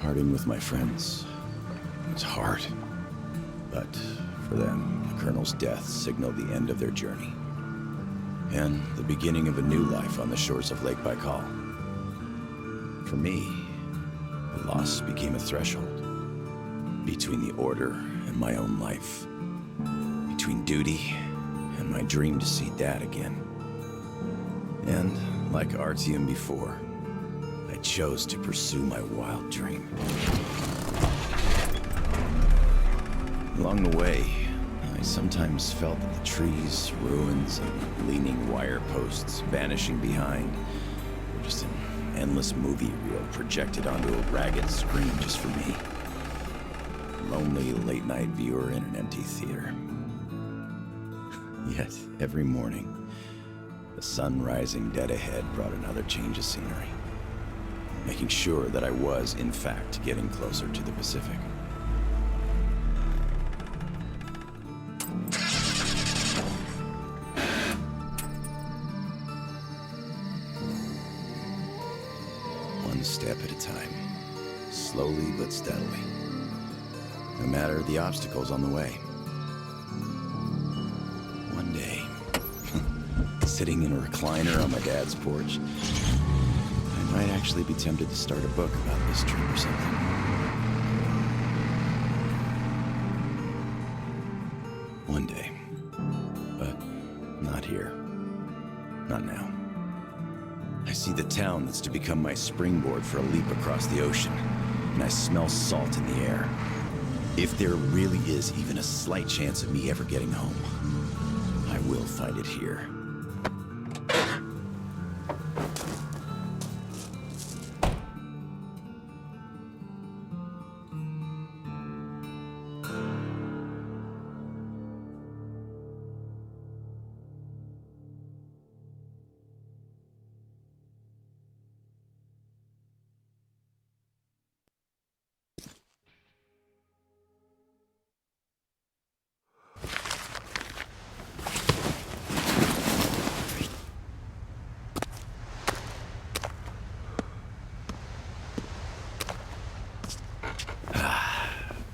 Parting with my friends was hard, but for them, the Colonel's death signaled the end of their journey, and the beginning of a new life on the shores of Lake Baikal. For me, the loss became a threshold between the Order and my own life, between duty and my dream to see Dad again. And, like Artyom before, I chose to pursue my wild dream. Along the way, I sometimes felt that the trees, ruins, and leaning wire posts vanishing behind were just an endless movie reel projected onto a ragged screen just for me. A lonely late-night viewer in an empty theater. Yet, every morning, the sun rising dead ahead brought another change of scenery, making sure that I was, in fact, getting closer to the Pacific. One step at a time, slowly but steadily, no matter the obstacles on the way. One day, sitting in a recliner on my dad's porch, I might actually be tempted to start a book about this trip or something. One day. But not here. Not now. I see the town that's to become my springboard for a leap across the ocean, and I smell salt in the air. If there really is even a slight chance of me ever getting home, I will find it here.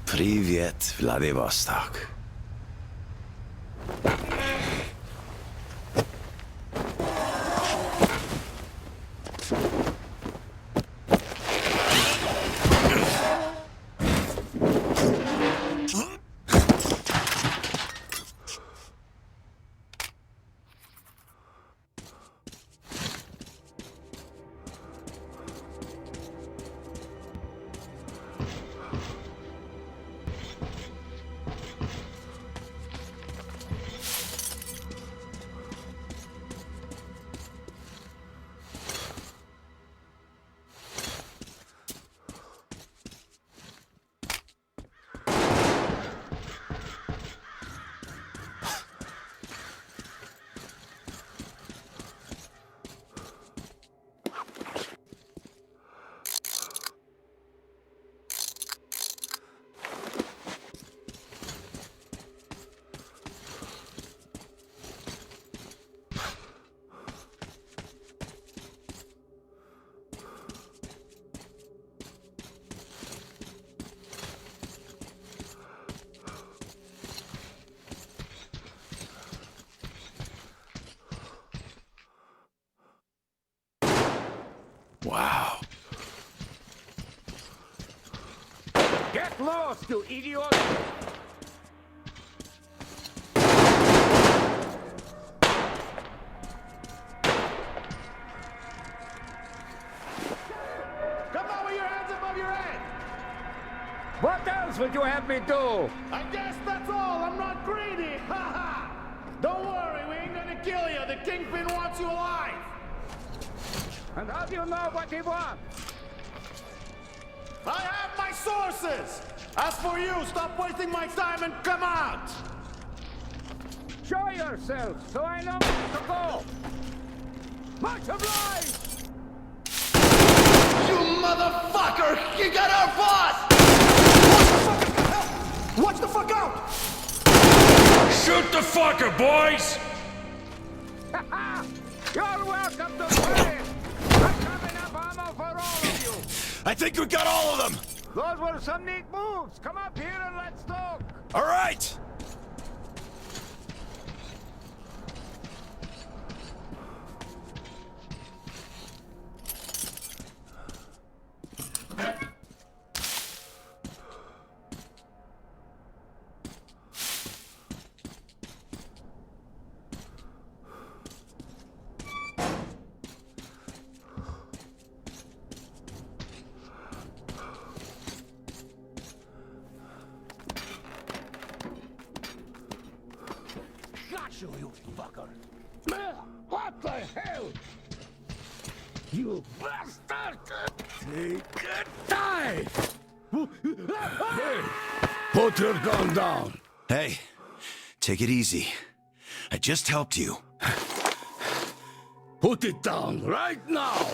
Привет, Vladivostok. Wow. Get lost, you idiot! Come on with your hands above your head! What else would you have me do? I guess that's all. I'm not greedy. Ha ha! Don't worry, we ain't gonna kill you. The Kingpin wants you alive. And how do you know what he wants? I have my sources. As for you, stop wasting my time and come out. Show yourself, so I know where to go. Much obliged! You motherfucker! You got our boss! Watch the fuck out! Shoot the fucker, boys! You're welcome to play! I'm coming up ammo for all of you! I think we got all of them! Those were some neat moves. Come up here and let's talk. All right! Got you, you fucker. What the hell? You bastard! Take a dive! Hey, put your gun down. Hey, take it easy. I just helped you. Put it down right now.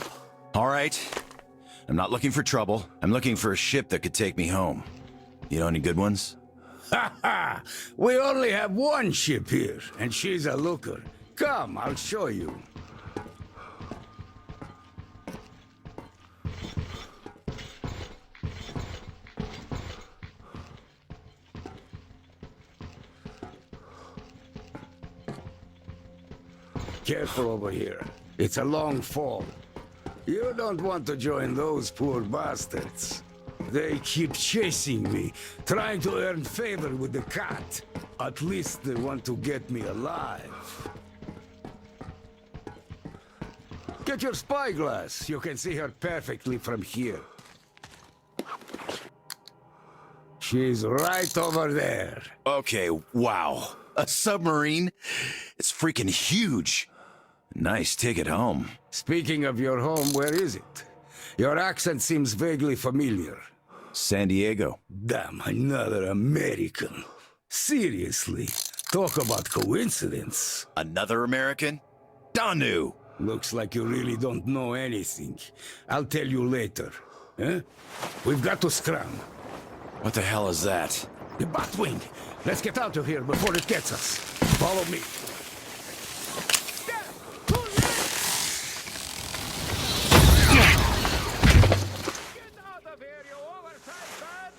All right. I'm not looking for trouble. I'm looking for a ship that could take me home. You know any good ones? Ha ha! We only have one ship here, and she's a looker. Come, I'll show you. Careful over here. It's a long fall. You don't want to join those poor bastards. They keep chasing me, trying to earn favor with the cat. At least they want to get me alive. Get your spyglass. You can see her perfectly from here. She's right over there. Okay, wow. A submarine? It's freaking huge. Nice ticket home. Speaking of your home, where is it? Your accent seems vaguely familiar. San Diego. Damn, another American. Seriously, talk about coincidence. Another American? Danu! Looks like you really don't know anything. I'll tell you later. Huh? We've got to scram. What the hell is that? The Batwing. Let's get out of here before it gets us. Follow me. Get out of here, you oversized man!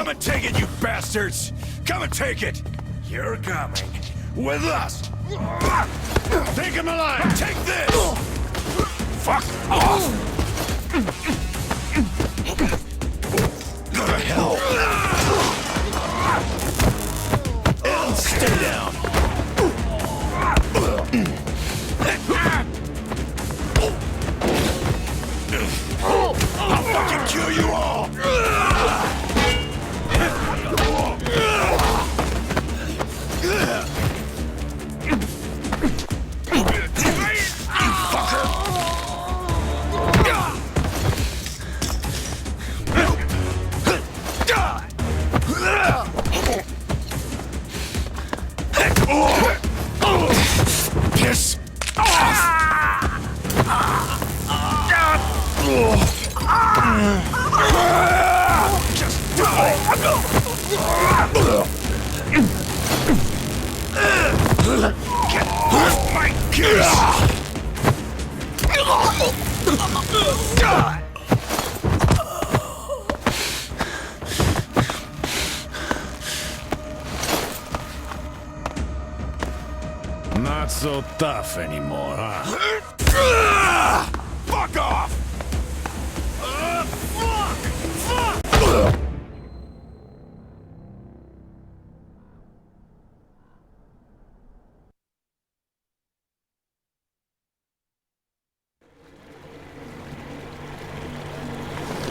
Come and take it, you bastards! Come and take it! You're coming. With us! Take him alive! Take this! Fuck off! Go to hell! And stay down! I'll fucking kill you all! Piss off! Just die! Get off my kiss! Not so tough anymore, huh? Fuck off!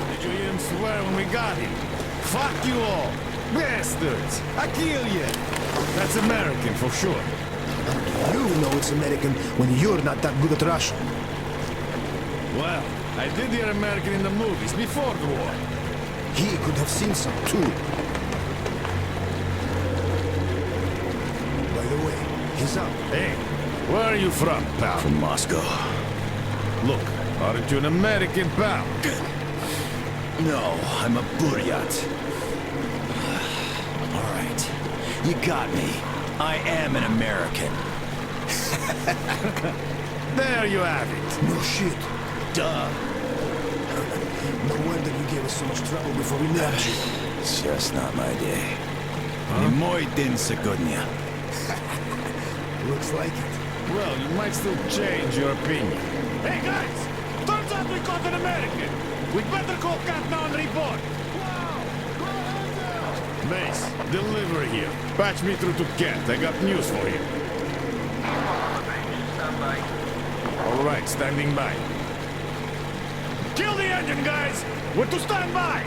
Did you hear him swear when we got him? Fuck you all! Bastards! I kill you! That's American for sure. You know it's American when you're not that good at Russian. Well, I did hear American in the movies before the war. He could have seen some too. By the way, he's up. Hey, where are you from, pal? From Moscow. Look, aren't you an American, pal? No, I'm a Buryat. All right, you got me. I am an American. There you have it. No shit. Duh. No wonder you gave us so much trouble before we nabbed you. It's just not my day. Не мой день сегодня. Looks like it. Well, you might still change your opinion. Hey, guys! Turns out we caught an American! We'd better call Captain on report! Mace, delivery here. Patch me through to Kent. I got news for you. All right, standing by. Kill the engine, guys! We're to stand by!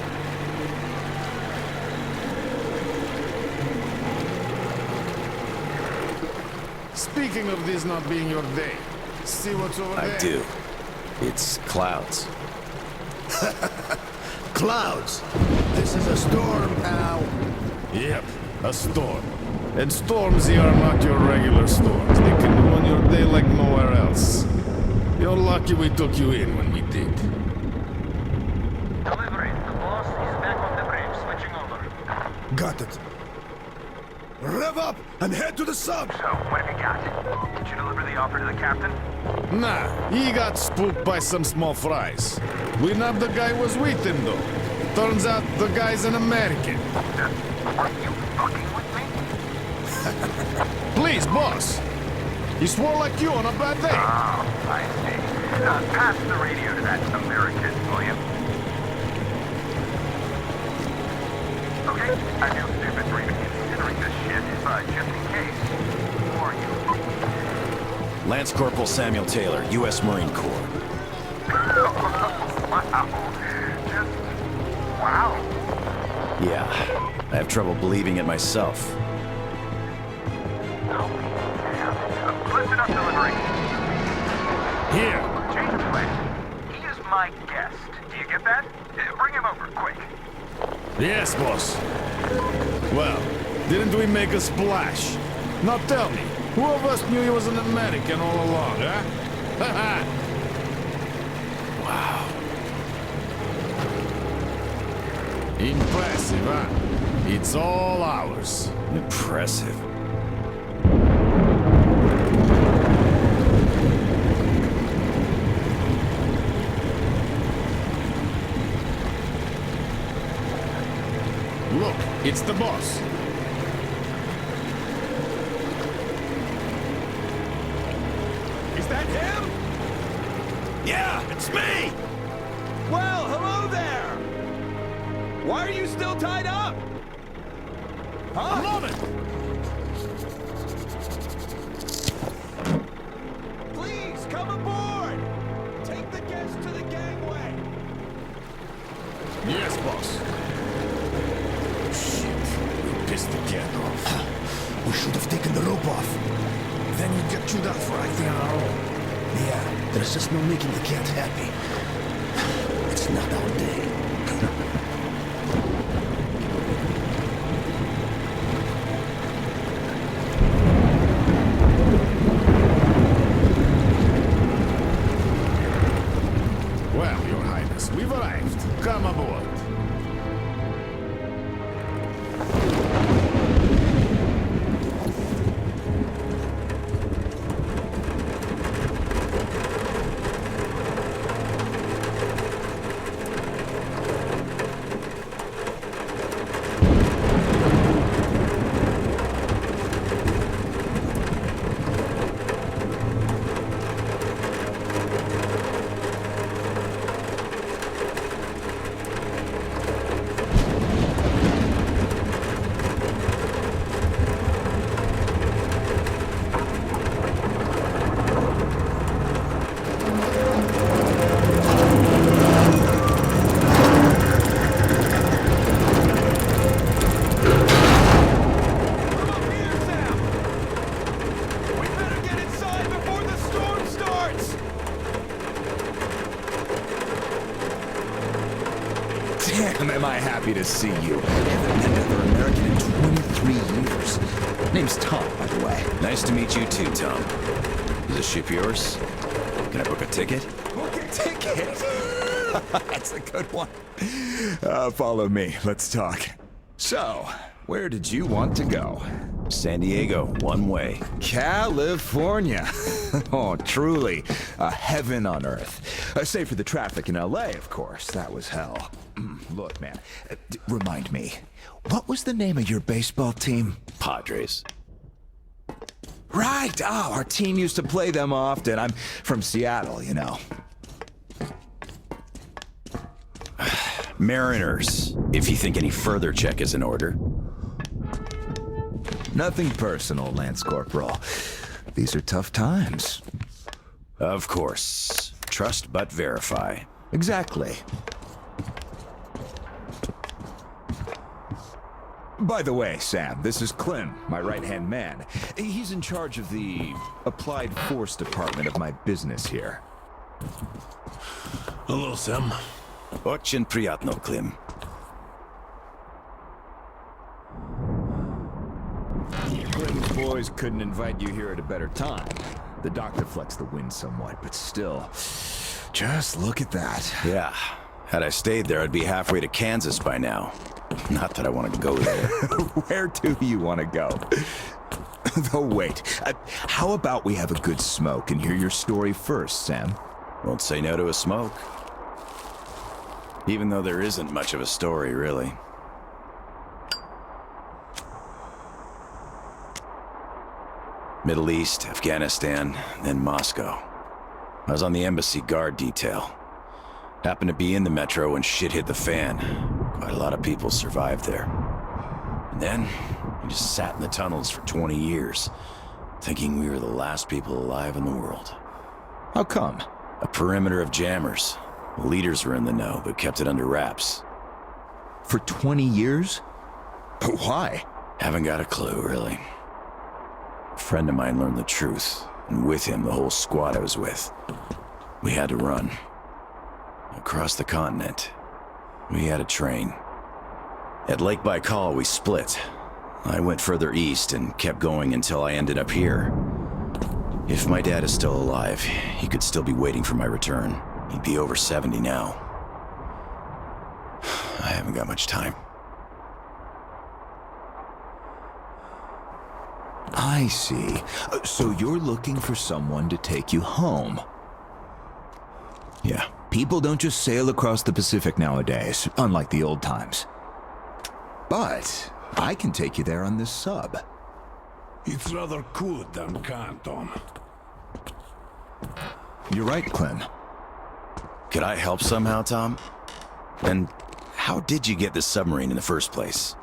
Speaking of this not being your day, see what's over there? I do. It's clouds. Clouds! This is a storm, pal. Yep, a storm. And storms here are not your regular storms. They can ruin your day like nowhere else. You're lucky we took you in when we did. Delivery. The boss is back on the bridge, switching over. Got it. Rev up and head to the sub! So, what have you got? Did you deliver the offer to the captain? Nah, he got spooked by some small fries. We nabbed the guy who was with him, though. Turns out the guy's an American. Are you fucking with me? Please, boss. He swore like you on a bad day. Oh, I see. Pass the radio to that American, will you? Okay, I feel stupid for even considering this shit, but just in case. Who are you? Lance Corporal Samuel Taylor, U.S. Marine Corps. Wow. Just... wow. Yeah, I have trouble believing it myself. Listen up, delivery. Here. Change of plan. He is my guest. Do you get that? Bring him over, quick. Yes, boss. Well, didn't we make a splash? Now tell me, who of us knew he was an American all along, huh? Haha! Wow. Impressive, huh? It's all ours. Impressive. Look, It's the boss. Is that him? Yeah, it's me! Well, hello there! Why are you still tied up? Huh? A moment! Please, come aboard! Take the guests to the gangway! Yes, boss. Shit, we pissed the cat off. We should have taken the rope off. Then you'd get chewed out for acting on our own. Yeah, there's just no making the cat happy. It's not our day. Well, Your Highness, we've arrived. Come aboard. Come up here, Sam! We better get inside before the storm starts! Damn, am I happy to see you. Haven't met another American in 23 years. Name's Tom, by the way. Nice to meet you too, Tom. Is this ship yours? Can I book a ticket? Book a ticket? That's a good one. Follow me. Let's talk. So, where did you want to go? San Diego, one way. California. Oh, truly a heaven on earth. Save for the traffic in LA, of course. That was hell. Look, man, remind me, what was the name of your baseball team? Padres. Right. Oh, our team used to play them often. I'm from Seattle, you know. Mariners, if you think any further check is in order. Nothing personal, Lance Corporal. These are tough times. Of course. Trust but verify. Exactly. By the way, Sam, this is Clem, my right-hand man. He's in charge of the Applied Force department of my business here. Hello, Sam. Очень приятно, Clem. Clem's boys couldn't invite you here at a better time. The doctor flexed the wind somewhat, but still. Just look at that. Yeah. Had I stayed there, I'd be halfway to Kansas by now. Not that I want to go there. Where do you want to go? Oh, wait. How about we have a good smoke and hear your story first, Sam? Won't say no to a smoke. Even though there isn't much of a story, really. Middle East, Afghanistan, then Moscow. I was on the embassy guard detail. Happened to be in the metro when shit hit the fan. Quite a lot of people survived there. And then, we just sat in the tunnels for 20 years, thinking we were the last people alive in the world. How come? A perimeter of jammers. The leaders were in the know, but kept it under wraps. For 20 years? But why? Haven't got a clue, really. A friend of mine learned the truth, and with him, the whole squad I was with. We had to run. Across the continent. We had a train. At Lake Baikal, we split. I went further east and kept going until I ended up here. If my dad is still alive, he could still be waiting for my return. He'd be over 70 now. I haven't got much time. I see. So you're looking for someone to take you home. Yeah. People don't just sail across the Pacific nowadays, unlike the old times. But I can take you there on this sub. It's rather could than can, Tom. You're right, Clem. Could I help somehow, Tom? And how did you get this submarine in the first place?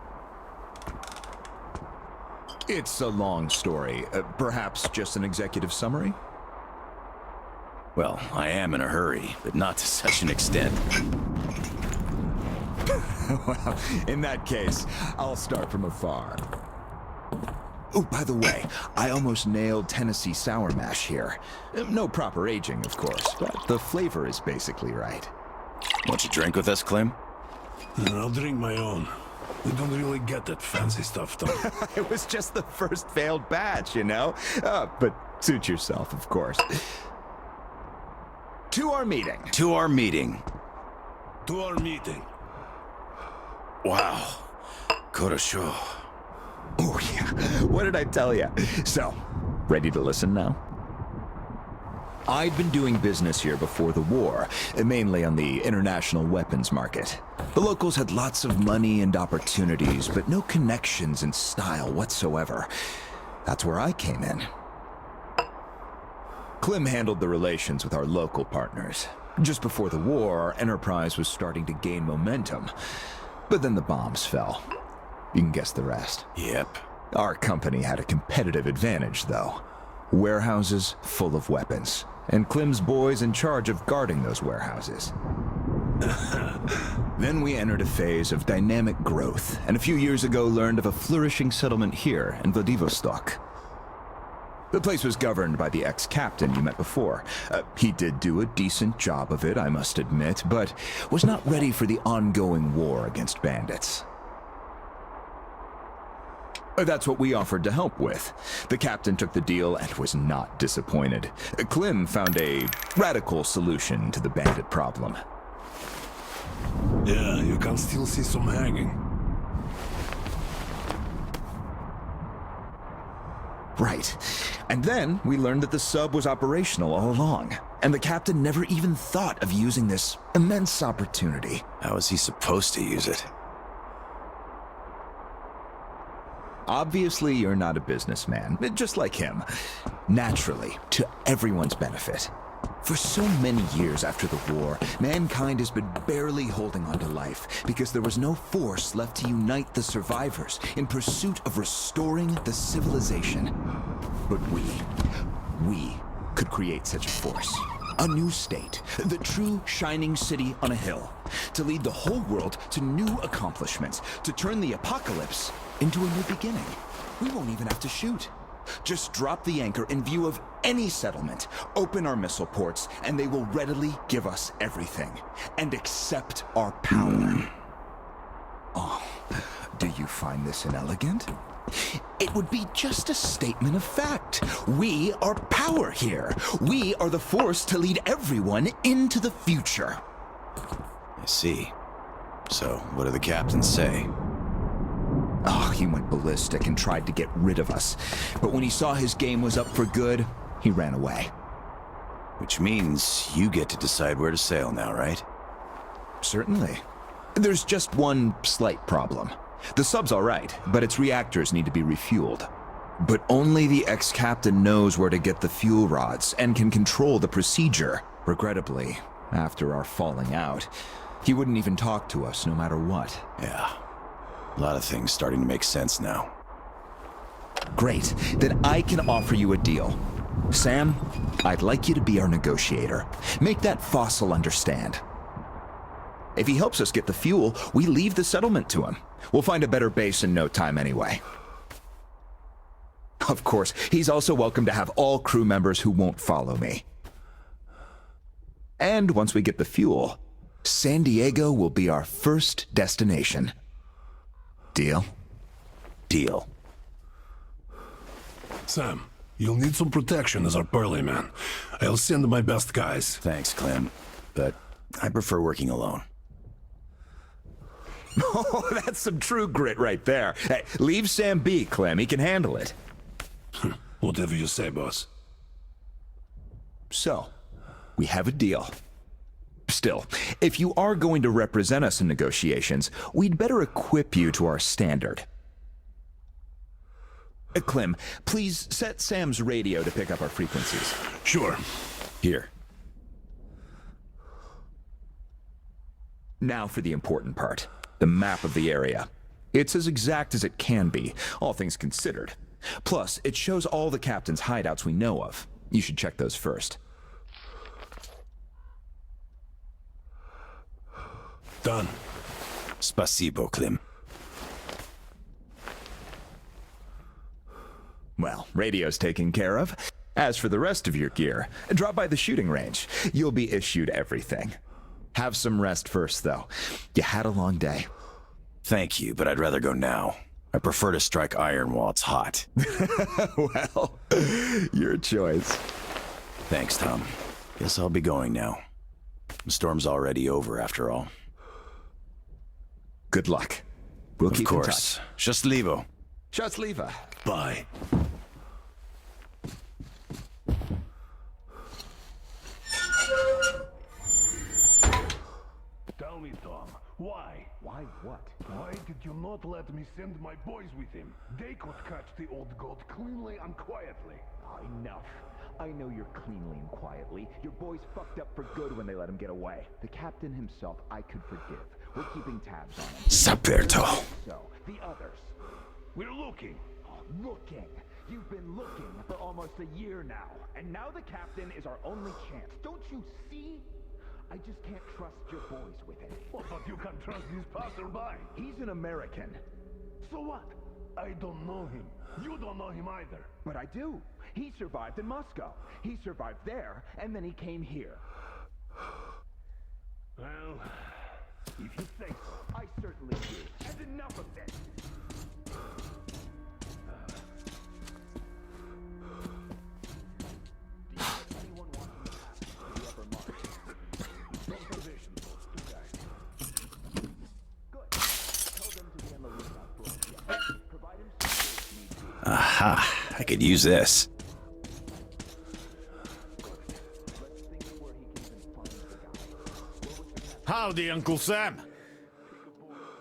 It's a long story. Perhaps just an executive summary? Well, I am in a hurry, but not to such an extent. Well, in that case, I'll start from afar. Oh, by the way, I almost nailed Tennessee sour mash here. No proper aging, of course, but the flavor is basically right. Want you drink with us, Clem? I'll drink my own. We don't really get that fancy stuff, Tom. It was just the first failed batch, you know? But suit yourself, of course. To our meeting. To our meeting. To our meeting. Wow. Corporal. Oh, yeah. What did I tell you? So, ready to listen now? I'd been doing business here before the war, mainly on the international weapons market. The locals had lots of money and opportunities, but no connections and style whatsoever. That's where I came in. Clem handled the relations with our local partners. Just before the war, our enterprise was starting to gain momentum. But then the bombs fell. You can guess the rest. Yep. Our company had a competitive advantage, though. Warehouses full of weapons, and Clem's boys in charge of guarding those warehouses. Then we entered a phase of dynamic growth, and a few years ago learned of a flourishing settlement here in Vladivostok. The place was governed by the ex-captain you met before. He did do a decent job of it, I must admit, but was not ready for the ongoing war against bandits. That's what we offered to help with. The captain took the deal and was not disappointed. Clem found a radical solution to the bandit problem. Yeah, you can still see some hanging. Right. And then we learned that the sub was operational all along, and the captain never even thought of using this immense opportunity. How is he supposed to use it? Obviously, you're not a businessman, just like him. Naturally, to everyone's benefit. For so many years after the war, mankind has been barely holding on to life because there was no force left to unite the survivors in pursuit of restoring the civilization. But we could create such a force. A new state, the true shining city on a hill, to lead the whole world to new accomplishments, to turn the apocalypse into a new beginning. We won't even have to shoot. Just drop the anchor in view of any settlement, open our missile ports, and they will readily give us everything, and accept our power. Oh, do you find this inelegant? It would be just a statement of fact. We are power here. We are the force to lead everyone into the future. I see. So, what do the captains say? Oh, he went ballistic and tried to get rid of us. But when he saw his game was up for good, he ran away. Which means you get to decide where to sail now, right? Certainly. There's just one slight problem. The sub's all right, but its reactors need to be refueled. But only the ex-captain knows where to get the fuel rods and can control the procedure. Regrettably, after our falling out, he wouldn't even talk to us no matter what. Yeah. A lot of things starting to make sense now. Great. Then I can offer you a deal. Sam, I'd like you to be our negotiator. Make that fossil understand. If he helps us get the fuel, we leave the settlement to him. We'll find a better base in no time anyway. Of course, he's also welcome to have all crew members who won't follow me. And once we get the fuel, San Diego will be our first destination. Deal? Deal. Sam, you'll need some protection as our Pearly man. I'll send my best guys. Thanks, Clem. But I prefer working alone. Oh, that's some true grit right there. Hey, leave Sam be, Clem. He can handle it. Whatever you say, boss. So, we have a deal. Still, if you are going to represent us in negotiations, we'd better equip you to our standard. Clem, please set Sam's radio to pick up our frequencies. Sure. Here. Now for the important part, the map of the area. It's as exact as it can be, all things considered. Plus, it shows all the captain's hideouts we know of. You should check those first. Done. Spasibo, Clem. Well, radio's taken care of. As for the rest of your gear, drop by the shooting range. You'll be issued everything. Have some rest first, though. You had a long day. Thank you, but I'd rather go now. I prefer to strike iron while it's hot. Well, your choice. Thanks, Tom. Guess I'll be going now. The storm's already over, after all. Good luck. We'll keep in touch. Of course. Счастливо. Счастливо. Bye. Tell me, Tom, why? Why what? Why did you not let me send my boys with him? They could catch the old goat cleanly and quietly. Oh, enough. I know you're cleanly and quietly. Your boys fucked up for good when they let him get away. The captain himself, I could forgive. We're keeping tabs on him. Saperto. So, the others. We're looking. Oh, looking. You've been looking for almost a year now. And now the captain is our only chance. Don't you see? I just can't trust your boys with him. Well, but you can trust this passerby. He's an American. So what? I don't know him. You don't know him either. But I do. He survived in Moscow. He survived there, and then he came here. Well, if you say so. I certainly do. And enough of this. Do you think anyone wants to pass to the upper mark? From position, those two guys. Good. Tell them to be on the lookout for us. Yeah. Provide him some space if need be. Aha. I could use this. Let's think where he can even find the guy. Howdy, Uncle Sam.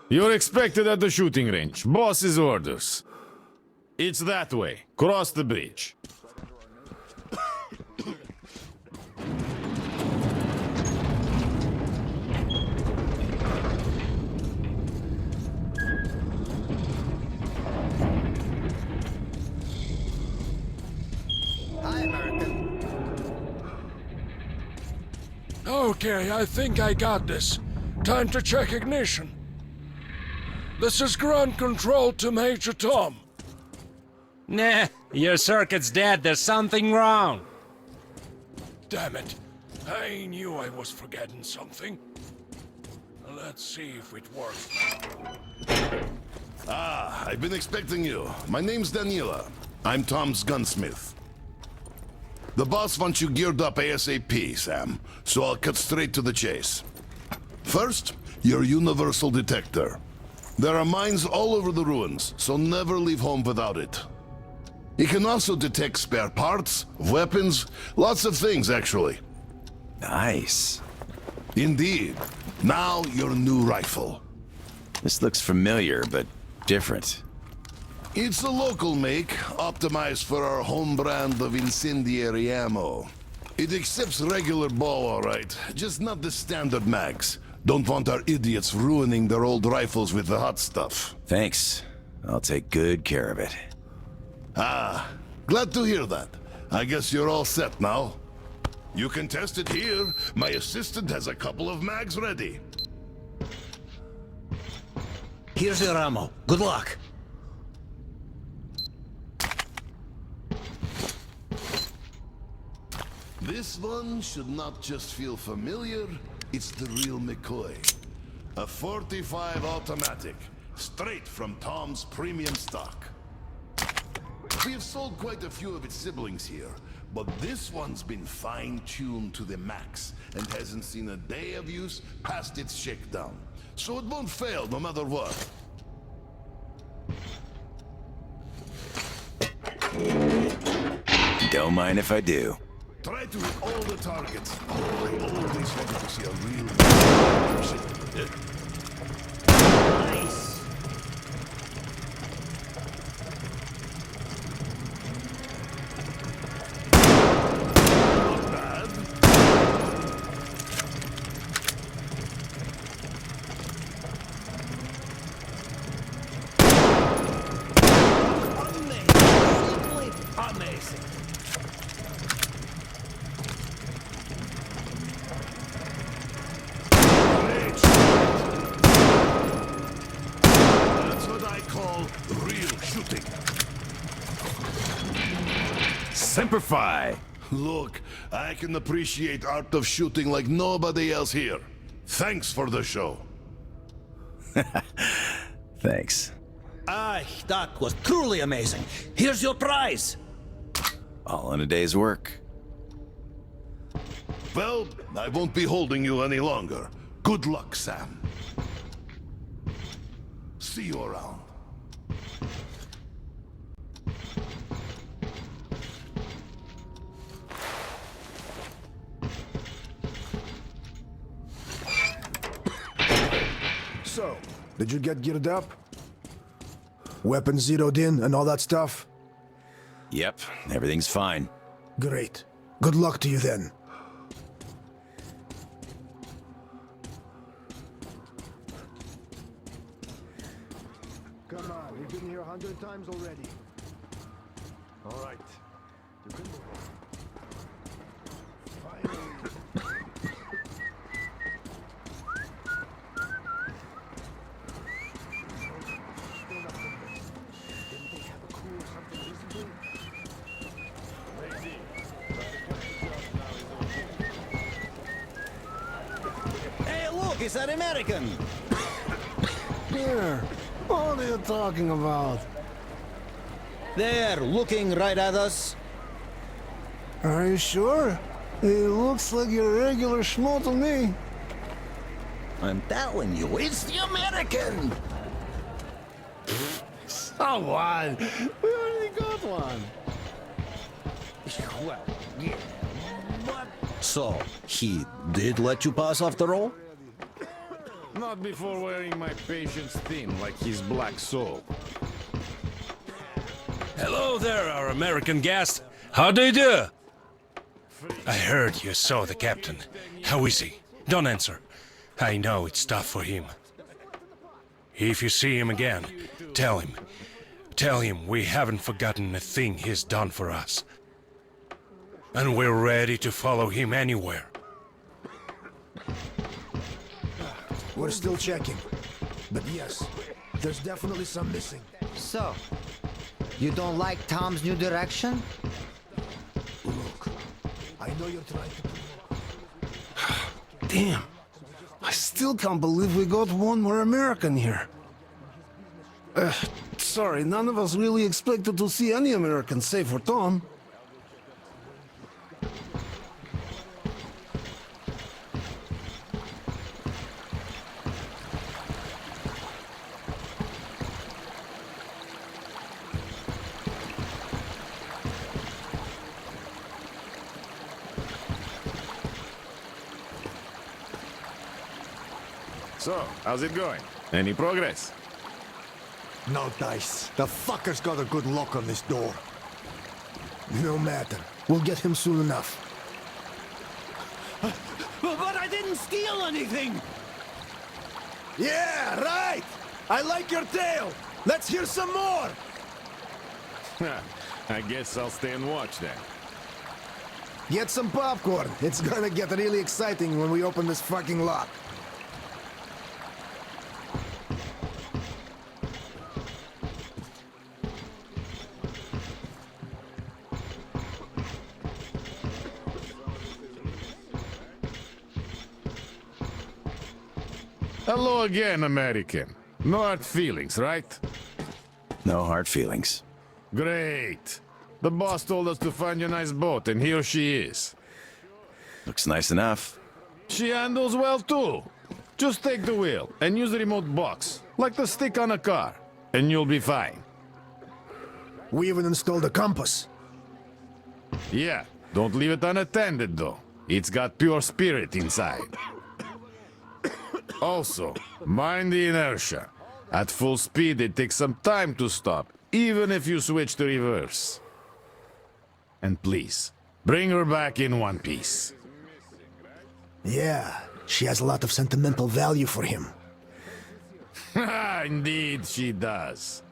You're expected at the shooting range. Boss's orders. It's that way. Cross the bridge. Okay, I think I got this. Time to check ignition. This is ground control to Major Tom. Nah, your circuit's dead. There's something wrong. Damn it. I knew I was forgetting something. Let's see if it works. Ah, I've been expecting you. My name's Danila. I'm Tom's gunsmith. The boss wants you geared up ASAP, Sam, so I'll cut straight to the chase. First, your universal detector. There are mines all over the ruins, so never leave home without it. It can also detect spare parts, weapons, lots of things, actually. Nice. Indeed. Now, your new rifle. This looks familiar, but different. It's a local make, optimized for our home brand of incendiary ammo. It accepts regular bow, all right, just not the standard mags. Don't want our idiots ruining their old rifles with the hot stuff. Thanks. I'll take good care of it. Ah, glad to hear that. I guess you're all set now. You can test it here. My assistant has a couple of mags ready. Here's your ammo. Good luck. This one should not just feel familiar, it's the real McCoy. A 45 automatic, straight from Tom's premium stock. We have sold quite a few of its siblings here, but this one's been fine-tuned to the max and hasn't seen a day of use past its shakedown. So it won't fail no matter what. Don't mind if I do. Try to hit all the targets. Oh, I always wanted to see a real person. Nice! Not bad. Amazing! Simply amazing! Great shot. That's what I call real shooting. Semper Fi! Look, I can appreciate art of shooting like nobody else here. Thanks for the show. Thanks. Aye, that was truly amazing. Here's your prize. All in a day's work. Well, I won't be holding you any longer. Good luck, Sam. See you around. So, did you get geared up? Weapons zeroed in and all that stuff? Yep, everything's fine. Great. Good luck to you then. Come on, we've been here 100 times already. All right. You can move on. Finally. Hey, look, it's an American. Here. What are you talking about? There, looking right at us. Are you sure? It looks like your regular schmo to me. I'm telling you, it's the American. So what? We already got one. Well, yeah, but... So, he did let you pass after all? Not before wearing my patience thin like his black soul. Hello there, our American guest. How do you do? I heard you saw the captain. How is he? Don't answer. I know it's tough for him. If you see him again, tell him. Tell him we haven't forgotten a thing he's done for us. And we're ready to follow him anywhere. We're still checking. But yes, there's definitely some missing. So, you don't like Tom's new direction? Look, I know you're trying to... Damn. I still can't believe we got one more American here. Sorry, none of us really expected to see any Americans save for Tom. So, how's it going? Any progress? No dice. The fucker's got a good lock on this door. No matter. We'll get him soon enough. But I didn't steal anything! Yeah, right! I like your tale! Let's hear some more! I guess I'll stay and watch then. Get some popcorn. It's gonna get really exciting when we open this fucking lock. Hello again, American. No hard feelings, right? No hard feelings. Great. The boss told us to find you a nice boat, and here she is. Looks nice enough. She handles well, too. Just take the wheel and use the remote box, like the stick on a car, and you'll be fine. We even installed a compass. Yeah, Don't leave it unattended, though. It's got pure spirit inside. Also, mind the inertia. At full speed, it takes some time to stop, even if you switch to reverse. And please, bring her back in one piece. Yeah, she has a lot of sentimental value for him. Indeed, she does.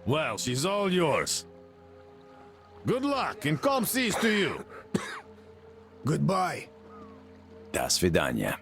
Well, she's all yours. Good luck and calm seas to you. Goodbye. До свидания.